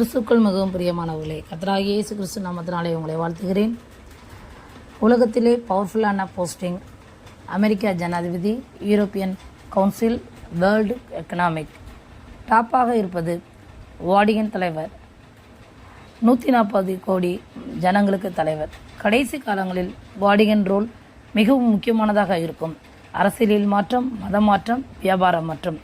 கிறிஸ்துக்கள் மிகவும் பிரியமானவர்களே, கர்த்தராகிய இயேசு கிறிஸ்து நாமத்தினாலே உங்களை வாழ்த்துகிறேன். உலகத்திலே பவர்ஃபுல்லான போஸ்டிங் அமெரிக்கா ஜனாதிபதி, யூரோப்பியன் கவுன்சில், வேர்ல்டு எக்கனாமிக். டாப்பாக இருப்பது வாடிகன் தலைவர், 140 கோடி ஜனங்களுக்கு தலைவர். கடைசி காலங்களில் வாடிகன் ரோல் மிகவும் முக்கியமானதாக இருக்கும். அரசியலில் மாற்றம், மத மாற்றம், வியாபார மாற்றம்,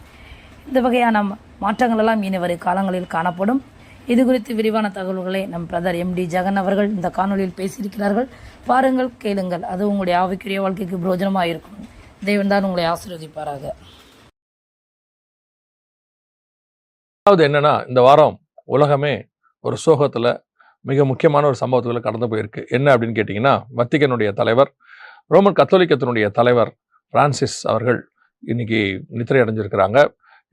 இந்த வகையான மாற்றங்களெல்லாம் இனி வரும் காலங்களில் காணப்படும். இது குறித்து விரிவான தகவல்களை நம் பிரதர் MD ஜெகன் அவர்கள் இந்த காணொலியில் பேசியிருக்கிறார்கள். பாருங்கள், கேளுங்கள். அது உங்களுடைய ஆவிக்குரிய வாழ்க்கைக்கு பிரயோஜனமாக இருக்கும். தேவன் தான் உங்களை ஆசீர்வதிப்பாராக. அதாவது என்னன்னா, இந்த வாரம் உலகமே ஒரு சோகத்தில் மிக முக்கியமான ஒரு சம்பவத்துக்குள்ள கடந்து போயிருக்கு. என்ன அப்படின்னு கேட்டிங்கன்னா, வத்திகனுடைய தலைவர், ரோமன் கத்தோலிக்கத்தினுடைய தலைவர் பிரான்சிஸ் அவர்கள் இன்னைக்கு நித்திரை அடைஞ்சிருக்கிறாங்க.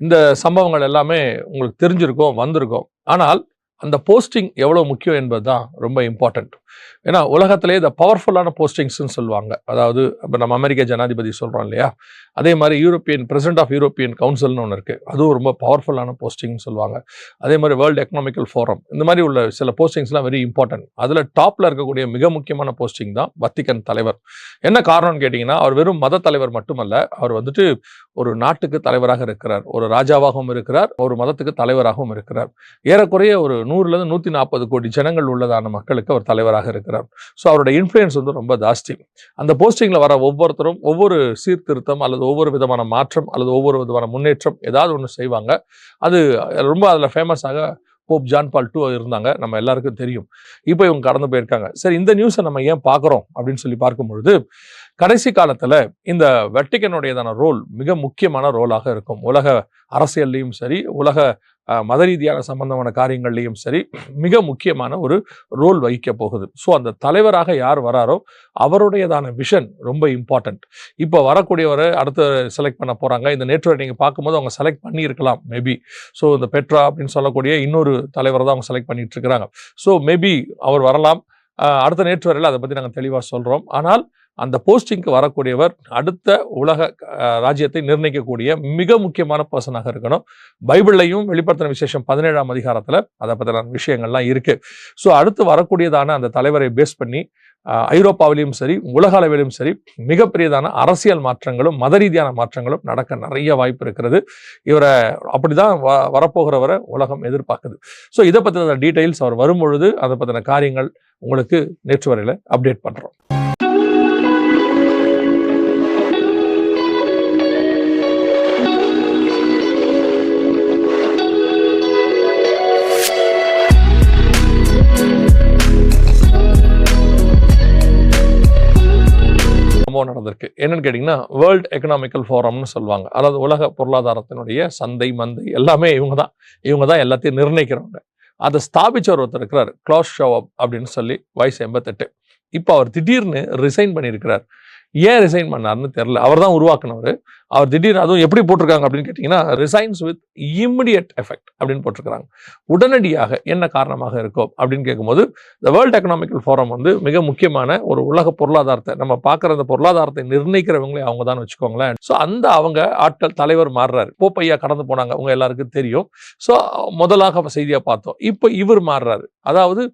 இந்த சம்பவங்கள் எல்லாமே உங்களுக்கு தெரிஞ்சிருக்கும், வந்திருக்கும். ஆனால் அந்த போஸ்டிங் எவ்வளோ முக்கியம் என்பது தான் ரொம்ப இம்பார்ட்டண்ட். ஏன்னா உலகத்திலே இந்த பவர்ஃபுல்லான போஸ்டிங்ஸ்ன்னு சொல்லுவாங்க. அதாவது இப்போ நம்ம அமெரிக்க ஜனாதிபதி சொல்கிறோம் இல்லையா, அதே மாதிரி யூரோப்பியன் பிரசிடென்ட் ஆஃப் யூரோப்பியன் கவுன்சில்னு ஒன்று இருக்குது, அதுவும் ரொம்ப பவர்ஃபுல்லான போஸ்டிங்னு சொல்லுவாங்க. அதே மாதிரி வேர்ல்டு எக்கனாமிக்கல் ஃபோரம், இந்த மாதிரி உள்ள சில போஸ்டிங்ஸ்லாம் வெரி இம்பார்ட்டன்ட். அதில் டாப்பில் இருக்கக்கூடிய மிக முக்கியமான போஸ்டிங் தான் வத்திகன் தலைவர். என்ன காரணம்னு கேட்டிங்கன்னா, அவர் வெறும் மத தலைவர் மட்டுமல்ல, அவர் வந்துட்டு ஒரு நாட்டுக்கு தலைவராக இருக்கிறார், ஒரு ராஜாவாகவும் இருக்கிறார், ஒரு மதத்துக்கு தலைவராகவும் இருக்கிறார். ஏறக்குறைய ஒரு 100லேருந்து 140 கோடி ஜனங்கள் உள்ளதான மக்களுக்கு அவர் தலைவராக இருக்கிறார். ஸோ அவரோட இன்ஃப்ளூயன்ஸ் வந்து ரொம்ப ஜாஸ்தி. அந்த போஸ்டிங்கில் வர ஒவ்வொருத்தரும் ஒவ்வொரு சீர்திருத்தம் அல்லது ஒவ்வொரு விதமான மாற்றம் அல்லது ஒவ்வொரு விதமான முன்னேற்றம் ஏதாவது ஒன்று செய்வாங்க. அது ரொம்ப அதில் ஃபேமஸாக போப் ஜான் பால் II இருந்தாங்க, நம்ம எல்லாருக்கும் தெரியும். இப்போ இவங்க கடந்து போயிருக்காங்க. சரி, இந்த நியூஸை நம்ம ஏன் பார்க்குறோம் அப்படின்னு சொல்லி பார்க்கும்பொழுது, கடைசி காலத்தில் இந்த வட்டிகனுடையதான ரோல் மிக முக்கியமான ரோலாக இருக்கும். உலக அரசியல்லையும் சரி, உலக மத ரீதியான சம்பந்தமான காரியங்கள்லையும் சரி, மிக முக்கியமான ஒரு ரோல் வகிக்க போகுது. ஸோ அந்த தலைவராக யார் வராரோ அவருடையதான விஷன் ரொம்ப இம்பார்ட்டன்ட். இப்போ வரக்கூடியவரை அடுத்து செலக்ட் பண்ண போகிறாங்க. இந்த நேற்று நீங்கள் பார்க்கும்போது அவங்க செலக்ட் பண்ணியிருக்கலாம் மேபி. ஸோ இந்த பெட்ரா அப்படின்னு சொல்லக்கூடிய இன்னொரு தலைவரை தான் அவங்க செலக்ட் பண்ணிட்டு இருக்கிறாங்க. ஸோ மேபி அவர் வரலாம். அடுத்த நேற்று வரையில் அதை பற்றி நாங்கள் தெளிவாக சொல்கிறோம். ஆனால் அந்த போஸ்டிங்க்கு வரக்கூடியவர் அடுத்த உலக ராஜ்யத்தை நிர்ணயிக்கக்கூடிய மிக முக்கியமான பர்சனாக இருக்கணும். பைபிள்லையும் வெளிப்படுத்தின விசேஷம் 17ஆம் அதிகாரத்தில் அதை பற்றின விஷயங்கள்லாம் இருக்குது. ஸோ அடுத்து வரக்கூடியதான அந்த தலைவரை பேஸ் பண்ணி ஐரோப்பாவிலையும் சரி, உலக அளவிலும் சரி, மிகப்பெரியதான அரசியல் மாற்றங்களும் மத ரீதியான மாற்றங்களும் நடக்க நிறைய வாய்ப்பு இருக்கிறது. இவரை அப்படிதான் வரப்போகிறவரை உலகம் எதிர்பார்க்குது. ஸோ இதை பற்றின டீட்டெயில்ஸ் அவர் வரும்பொழுது அதை பற்றின காரியங்கள் உங்களுக்கு நேற்று வரையில் அப்டேட் பண்ணுறோம். நடந்திருக்கு. என்னன்னு கேட்டீங்கன்னா, வேர்ல்டு எக்கனாமிக்கல் ஃபோரம்னு சொல்லுவாங்க. அதாவது உலக பொருளாதாரத்தினுடைய சந்தை மந்தை எல்லாமே இவங்க தான் எல்லாத்தையும் நிர்ணயிக்கிறவங்க. அதை ஸ்தாபிச்சவர் ஒருத்தர் இருக்கிறார், கிளாஸ் ஷவாப் அப்படின்னு சொல்லி, வயசு 88. இப்போ அவர் திடீர்னு ரிசைன் பண்ணியிருக்கிறார். ஏன் ரிசைன் பண்ணார்னு தெரியல. அவர் தான் உருவாக்குனவர். அவர் திடீர்னு, அதுவும் எப்படி போட்டிருக்காங்க அப்படின்னு கேட்டிங்கன்னா, ரிசைன்ஸ் வித் இம்மிடியட் எஃபெக்ட் அப்படின்னு போட்டிருக்கிறாங்க. உடனடியாக என்ன காரணமாக இருக்கும் அப்படின்னு கேட்கும்போது, இந்த வேர்ல்டு எக்கனாமிக்கல் ஃபோரம் வந்து மிக முக்கியமான ஒரு உலக பொருளாதாரத்தை நம்ம பார்க்குற அந்த பொருளாதாரத்தை நிர்ணயிக்கிறவங்களே அவங்க தான் வச்சுக்கோங்களேன். ஸோ அந்த அவங்க ஆட்கள் தலைவர் மாறுறாரு. போப்பையா கடந்து போனாங்க, அவங்க எல்லாருக்கும் தெரியும். ஸோ முதலாக செய்தியாக பார்த்தோம். இப்போ இவர் மாறுறாரு. அதாவது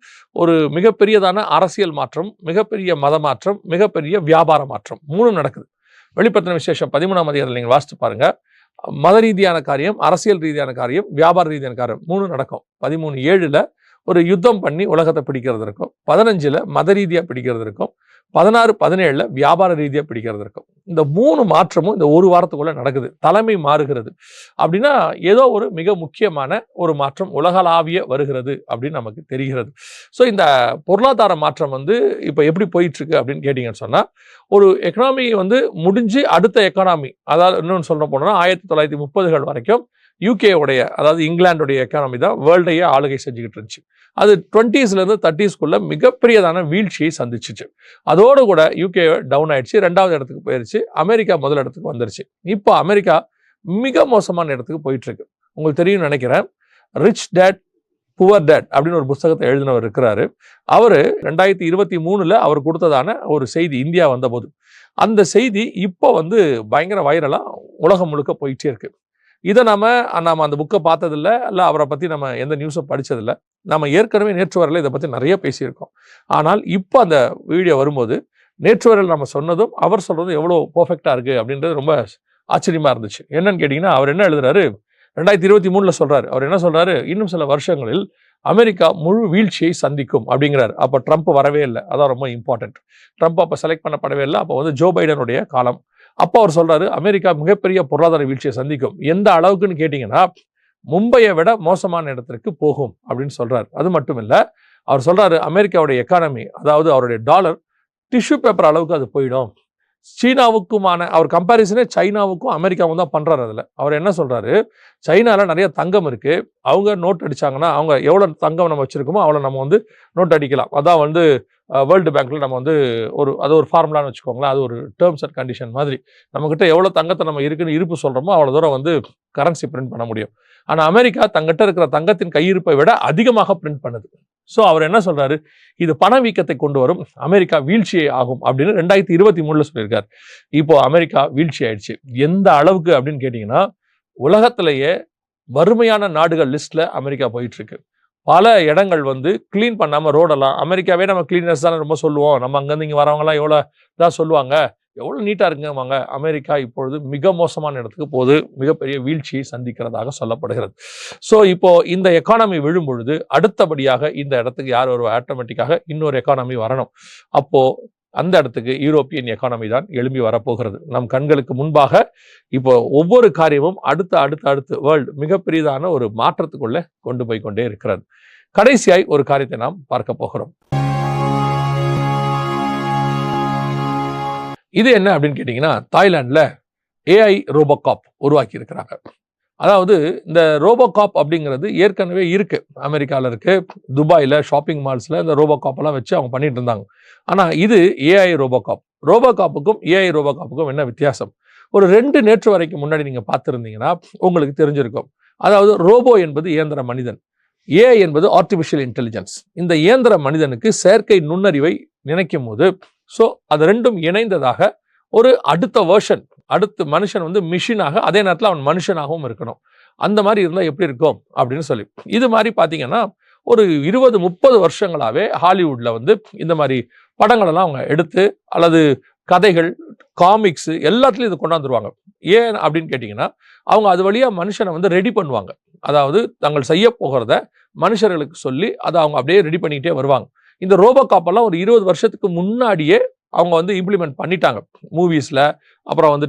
ஒரு மிகப்பெரியதான அரசியல் மாற்றம், மிகப்பெரிய மத மாற்றம், மிகப்பெரிய வியாபார மாற்றம், மூணும் நடக்குது. வெளிப்படுத்தின விசேஷம் 13ஆம் அதிகாரத்தில் நீங்கள் வாசித்து பாருங்க. மத ரீதியான காரியம், அரசியல் ரீதியான காரியம், வியாபார ரீதியான காரியம், 3 நடக்கும். 13:7 ஒரு யுத்தம் பண்ணி உலகத்தை பிடிக்கிறது இருக்கும். 15 மத ரீதியாக பிடிக்கிறது இருக்கும். 16-17 வியாபார ரீதியாக பிடிக்கிறது இருக்கும். இந்த 3 மாற்றமும் இந்த ஒரு வாரத்துக்குள்ள நடக்குது. தலைமை மாறுகிறது. அப்படின்னா ஏதோ ஒரு மிக முக்கியமான ஒரு மாற்றம் உலகளாவிய வருகிறது அப்படின்னு நமக்கு தெரிகிறது. ஸோ இந்த பொருளாதார மாற்றம் வந்து இப்போ எப்படி போயிட்டு இருக்கு அப்படின்னு கேட்டீங்கன்னு சொன்னால், ஒரு எக்கனாமி வந்து முடிஞ்சு அடுத்த எக்கானமி, அதாவது இன்னொன்று சொல்ல போனோம்னா 1930கள் வரைக்கும் யூகேவுடைய, அதாவது இங்கிலாந்துடைய எக்கானமி தான் வேர்ல்டையே ஆளுகை செஞ்சுக்கிட்டு இருந்துச்சு. அது 20ஸ்லேருந்து 30ஸ்குள்ள மிகப்பெரியதான வீழ்ச்சியை சந்திச்சிச்சு. அதோடு கூட யூகே டவுன் ஆயிடுச்சு, 2வது இடத்துக்கு போயிடுச்சு. அமெரிக்கா முதல் இடத்துக்கு வந்துருச்சு. இப்போ அமெரிக்கா மிக மோசமான இடத்துக்கு போயிட்டு இருக்கு. உங்களுக்கு தெரியும் நினைக்கிறேன், ரிச் டேட் புவர் டேட் அப்படின்னு ஒரு புத்தகத்தை எழுதினவர் இருக்கிறாரு. அவர் 2023 அவர் கொடுத்ததான ஒரு செய்தி இந்தியா வந்தபோது, அந்த செய்தி இப்போ வந்து பயங்கர வைரலாக உலகம் முழுக்க போயிட்டே இருக்கு. இதை நாம அந்த புக்கை பார்த்ததில்ல, இல்லை அவரை பற்றி நம்ம எந்த நியூஸும் படித்ததில்ல. நம்ம ஏற்கனவே நேற்று வரல இதை பற்றி நிறைய பேசியிருக்கோம். ஆனால் இப்போ அந்த வீடியோ வரும்போது நேற்று வரையில் நம்ம சொன்னதும் அவர் சொல்கிறதும் எவ்வளோ பர்ஃபெக்டாக இருக்குது அப்படின்றது ரொம்ப ஆச்சரியமாக இருந்துச்சு. என்னன்னு கேட்டிங்கன்னா, அவர் என்ன எழுதுறாரு, 2023 சொல்கிறாரு. அவர் என்ன சொல்கிறாரு, இன்னும் சில வருஷங்களில் அமெரிக்கா முழு வீழ்ச்சியை சந்திக்கும் அப்படிங்கிறார். அப்போ ட்ரம்ப் வரவே இல்லை, அதான் ரொம்ப இம்பார்ட்டன்ட். ட்ரம்ப் அப்போ செலக்ட் பண்ணப்படவே இல்லை. அப்போ ஜோ பைடனுடைய காலம். அப்போ அவர் சொல்றாரு, அமெரிக்கா மிகப்பெரிய பொருளாதார வீழ்ச்சியை சந்திக்கும். எந்த அளவுக்குன்னு கேட்டீங்கன்னா, மும்பையை விட மோசமான இடத்திற்கு போகும் அப்படின்னு சொல்றாரு. அது மட்டும் இல்லை, அவர் சொல்றாரு அமெரிக்காவுடைய எக்கானமி, அதாவது அவருடைய டாலர் டிஷ்யூ பேப்பர் அளவுக்கு அது போயிடும். சீனாவுக்குமான அவர் கம்பேரிசனே சைனாவுக்கும் அமெரிக்காவும் தான் பண்றாரு. அதில் அவர் என்ன சொல்றாரு, சைனால நிறைய தங்கம் இருக்கு, அவங்க நோட் அடிச்சாங்கன்னா அவங்க எவ்வளவு தங்கம் நம்ம வச்சிருக்கோமோ அவ்வளோ நம்ம நோட் அடிக்கலாம். அதான் வேர்ல்டு பேங்க்ல நம்ம ஒரு ஃபார்முலான்னு வச்சுக்கோங்களேன். அது ஒரு டேர்ம்ஸ் அண்ட் கண்டிஷன் மாதிரி. நம்மகிட்ட எவ்வளோ தங்கத்தை நம்ம இருக்குன்னு இருப்பு சொல்கிறோமோ அவ்வளோ தூரம் கரன்சி பிரிண்ட் பண்ண முடியும். ஆனால் அமெரிக்கா தங்கிட்ட இருக்கிற தங்கத்தின் கையிருப்பை விட அதிகமாக பிரிண்ட் பண்ணுது. ஸோ அவர் என்ன சொல்றாரு, இது பணவீக்கத்தை கொண்டு வரும், அமெரிக்கா வீழ்ச்சியை ஆகும் அப்படின்னு 2023 சொல்லியிருக்காரு. இப்போ அமெரிக்கா வீழ்ச்சி ஆயிடுச்சு. எந்த அளவுக்கு அப்படின்னு கேட்டிங்கன்னா, உலகத்திலேயே வறுமையான நாடுகள் லிஸ்ட்ல அமெரிக்கா போயிட்டு இருக்கு. பல இடங்கள் கிளீன் பண்ணாமல் ரோடெல்லாம், அமெரிக்காவே நம்ம கிளீனர்ஸ் தானே ரொம்ப சொல்லுவோம், நம்ம அங்கேருந்து இங்கே வரவங்கலாம் எவ்வளோ இதாக சொல்லுவாங்க, எவ்வளோ நீட்டாக இருக்குவாங்க. அமெரிக்கா இப்பொழுது மிக மோசமான இடத்துக்கு போது மிகப்பெரிய வீழ்ச்சியை சந்திக்கிறதாக சொல்லப்படுகிறது. ஸோ இப்போ இந்த எக்கானமி விழும் பொழுது அடுத்தபடியாக இந்த இடத்துக்கு யார் வருவா, ஆட்டோமேட்டிக்காக இன்னொரு எக்கானமி வரணும். அப்போ அந்த இடத்துக்கு யூரோப்பியன் எக்கானமி தான் எழும்பி வரப்போகிறது. நம் கண்களுக்கு முன்பாக இப்போ ஒவ்வொரு காரியமும் அடுத்து வேர்ல்டு மிகப்பெரியதான ஒரு மாற்றத்துக்குள்ள கொண்டு போய் கொண்டே இருக்கிறது. கடைசியாய் ஒரு காரியத்தை நாம் பார்க்க போகிறோம். இது என்ன அப்படின்னு கேட்டீங்கன்னா, தாய்லாந்துல ஏஐ ரோபோகாப் உருவாக்கி இருக்கிறாங்க. அதாவது இந்த ரோபோகாப் அப்படிங்கிறது ஏற்கனவே இருக்கு, அமெரிக்காவில் இருக்கு, துபாயில் ஷாப்பிங் மால்ஸில் இந்த ரோபோகாப் எல்லாம் வச்சு அவங்க பண்ணிட்டு இருந்தாங்க. ஆனால் இது ஏஐ ரோபோகாப். ரோபோகாப்புக்கும் ஏஐ ரோபோகாப்புக்கும் என்ன வித்தியாசம்? ஒரு 2 நேற்று வரைக்கும் முன்னாடி நீங்கள் பார்த்துருந்தீங்கன்னா உங்களுக்கு தெரிஞ்சிருக்கும். அதாவது ரோபோ என்பது இயந்திர மனிதன், ஏஐ என்பது ஆர்டிஃபிஷியல் இன்டெலிஜென்ஸ். இந்த இயந்திர மனிதனுக்கு செயற்கை நுண்ணறிவை நினைக்கும் போது ஸோ அது ரெண்டும் இணைந்ததாக ஒரு அடுத்த வேர்ஷன், அடுத்து மனுஷன் மிஷினாக, அதே நேரத்தில் அவன் மனுஷனாகவும் இருக்கணும். அந்த மாதிரி இருந்தால் எப்படி இருக்கும் அப்படின்னு சொல்லி, இது மாதிரி பார்த்தீங்கன்னா ஒரு 20-30 வருஷங்களாகவே ஹாலிவுட்டில் இந்த மாதிரி படங்களெல்லாம் அவங்க எடுத்து, அல்லது கதைகள், காமிக்ஸ் எல்லாத்துலேயும் இது கொண்டாந்துருவாங்க. ஏன் அப்படின்னு கேட்டிங்கன்னா, அவங்க அது வழியாக மனுஷனை ரெடி பண்ணுவாங்க. அதாவது தாங்கள் செய்ய போகிறத மனுஷர்களுக்கு சொல்லி அதை அவங்க அப்படியே ரெடி பண்ணிக்கிட்டே வருவாங்க. இந்த ரோபோகாப்பெல்லாம் ஒரு 20 வருஷத்துக்கு முன்னாடியே அவங்க இம்ப்ளிமெண்ட் பண்ணிட்டாங்க மூவிஸில், அப்புறம்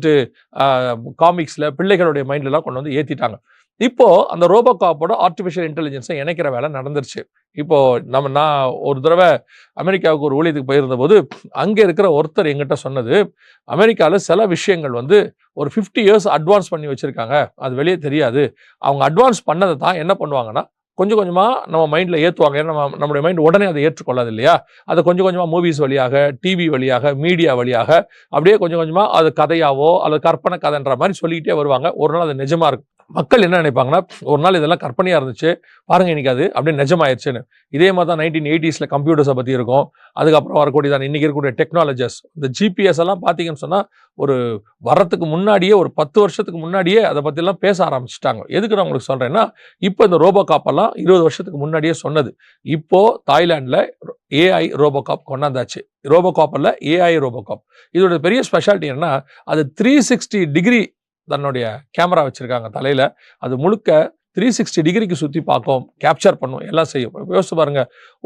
காமிக்ஸில், பிள்ளைகளுடைய மைண்ட்லலாம் கொண்டு ஏற்றிட்டாங்க. இப்போ அந்த ரோபோகாப்போட ஆர்டிஃபிஷியல் இன்டெலிஜென்ஸை இணைக்கிற வேலை நடந்துருச்சு. இப்போ நான் ஒரு தடவை அமெரிக்காவுக்கு ஒரு ஊழியத்துக்கு போயிருந்த போது அங்கே இருக்கிற ஒருத்தர் எங்கிட்ட சொன்னது, அமெரிக்காவில் சில விஷயங்கள் ஒரு 50 years அட்வான்ஸ் பண்ணி வச்சுருக்காங்க, அது வெளியே தெரியாது. அவங்க அட்வான்ஸ் பண்ணதை தான் என்ன பண்ணுவாங்கன்னா கொஞ்சம் கொஞ்சமாக நம்ம மைண்டில் ஏற்றுவாங்க. ஏன்னா நம்மளுடைய மைண்ட் உடனே அதை ஏற்றுக்கொள்ளாது இல்லையா? அதை கொஞ்சம் கொஞ்சமாக மூவிஸ் வழியாக, டிவி வழியாக, மீடியா வழியாக அப்படியே கொஞ்சம் கொஞ்சமாக அது கதையாவோ அல்லது கற்பனை கதைன்ற மாதிரி சொல்லிக்கிட்டே வருவாங்க. ஒரு நாள் அது நிஜமாக இருக்கும். மக்கள் என்ன நினைப்பாங்கன்னா, ஒரு நாள் இதெல்லாம் கற்பனையாக இருந்துச்சு, பாருங்க இன்னைக்கு அது அப்படியே நிஜமாயிருச்சுன்னு. இதே மாதிரி தான் 1980s கம்ப்யூட்டர்ஸை பற்றி இருக்கும். அதுக்கப்புறம் வரக்கூடியதான் இன்றைக்கி இருக்கக்கூடிய டெக்னாலஜிஸ், இந்த ஜிபிஎஸ் எல்லாம் பார்த்தீங்கன்னு சொன்னால் ஒரு வரத்துக்கு முன்னாடியே, ஒரு 10 வருஷத்துக்கு முன்னாடியே அதை பற்றிலாம் பேச ஆரம்பிச்சிட்டாங்க. எதுக்கு நான் உங்களுக்கு சொல்கிறேன்னா, இப்போ இந்த ரோபோகாப்பெல்லாம் 20 வருஷத்துக்கு முன்னாடியே சொன்னது. இப்போது தாய்லாண்டில் ஏஐ ரோபோகாப் கொண்டாந்தாச்சு. ரோபோகாப் அல்ல, ஏஐ ரோபோகாப். இதோட பெரிய ஸ்பெஷாலிட்டி என்னன்னா, அது 360 டிகிரி தன்னுடைய கேமரா வச்சுருக்காங்க தலையில். அது முழுக்க 360 டிகிரிக்கு சுற்றி பார்க்கும், கேப்சர் பண்ணும், எல்லாம் செய்யும். யோசிச்சு பாருங்க,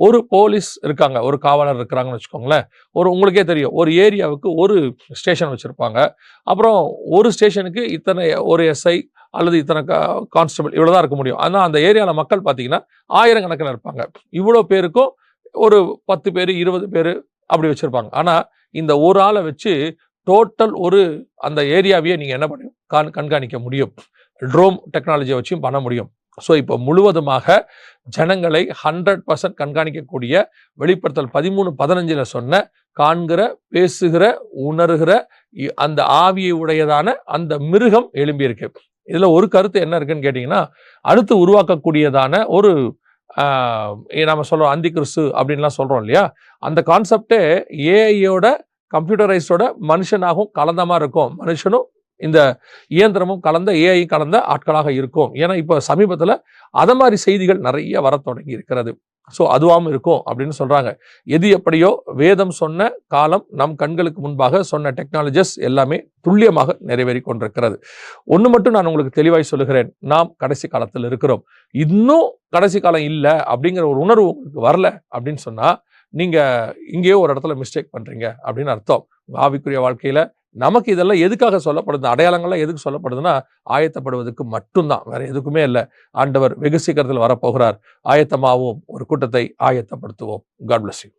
ஒரு போலீஸ் இருக்காங்க, ஒரு காவலர் இருக்கிறாங்கன்னு வச்சுக்கோங்களேன். உங்களுக்கே தெரியும், ஒரு ஏரியாவுக்கு ஒரு ஸ்டேஷன் வச்சுருப்பாங்க. அப்புறம் ஒரு ஸ்டேஷனுக்கு இத்தனை, ஒரு எஸ்ஐ அல்லது இத்தனை கான்ஸ்டபிள், இவ்வளோ தான் இருக்க முடியும். ஆனால் அந்த ஏரியாவில் மக்கள் பார்த்தீங்கன்னா 1000 கணக்கில் இருப்பாங்க. இவ்வளோ பேருக்கும் ஒரு 10 பேர் 20 பேர் அப்படி வச்சுருப்பாங்க. ஆனால் இந்த ஒரு ஆளை வச்சு டோட்டல் அந்த ஏரியாவையே நீங்கள் என்ன பண்ணி கண்காணிக்க முடியும். ட்ரோன் டெக்னாலஜியை வச்சும் பண்ண முடியும். ஸோ இப்போ முழுவதுமாக ஜனங்களை 100% கண்காணிக்கக்கூடிய, வெளிப்படுத்தல் 13:15 சொன்ன காண்கிற, பேசுகிற, உணர்கிற அந்த ஆவியை உடையதான அந்த மிருகம் எழும்பியிருக்கு. இதில் ஒரு கருத்து என்ன இருக்குன்னு கேட்டிங்கன்னா, அடுத்து உருவாக்கக்கூடியதான ஒரு நம்ம சொல்கிறோம் அந்தி கிறிஸ்து அப்படின்லாம் சொல்கிறோம் இல்லையா, அந்த கான்செப்டே ஏஐயோட கம்ப்யூட்டரைஸோட மனுஷனாகவும் கலந்த மாதிரி இருக்கும். மனுஷனும் இந்த இயந்திரமும் கலந்த ஏஐ கலந்த ஆட்களாக இருக்கும். ஏன்னா இப்போ சமீபத்தில் அதை மாதிரி செய்திகள் நிறைய வர தொடங்கி இருக்கிறது. ஸோ அதுவாகவும் இருக்கும் அப்படின்னு சொல்றாங்க. எது எப்படியோ வேதம் சொன்ன காலம் நம் கண்களுக்கு முன்பாக சொன்ன டெக்னாலஜிஸ் எல்லாமே துல்லியமாக நிறைவேறி கொண்டிருக்கிறது. ஒன்று மட்டும் நான் உங்களுக்கு தெளிவாய் சொல்லுகிறேன், நாம் கடைசி காலத்தில் இருக்கிறோம். இன்னும் கடைசி காலம் இல்லை அப்படிங்கிற ஒரு உணர்வு உங்களுக்கு வரல அப்படின்னு சொன்னா நீங்க இங்கேயோ ஒரு இடத்துல மிஸ்டேக் பண்றீங்க அப்படின்னு அர்த்தம். ஆவிக்குரிய வாழ்க்கையில நமக்கு இதெல்லாம் எதுக்காக சொல்லப்படுது, அடையாளங்கள்லாம் எதுக்கு சொல்லப்படுதுன்னா ஆயத்தப்படுவதற்கு மட்டும்தான், வேற எதுக்குமே இல்லை. ஆண்டவர் வெகு சீக்கிரத்தில் வரப்போகிறார். ஆயத்தமாகவும் ஒரு கூட்டத்தை ஆயத்தப்படுத்துவோம். God bless you.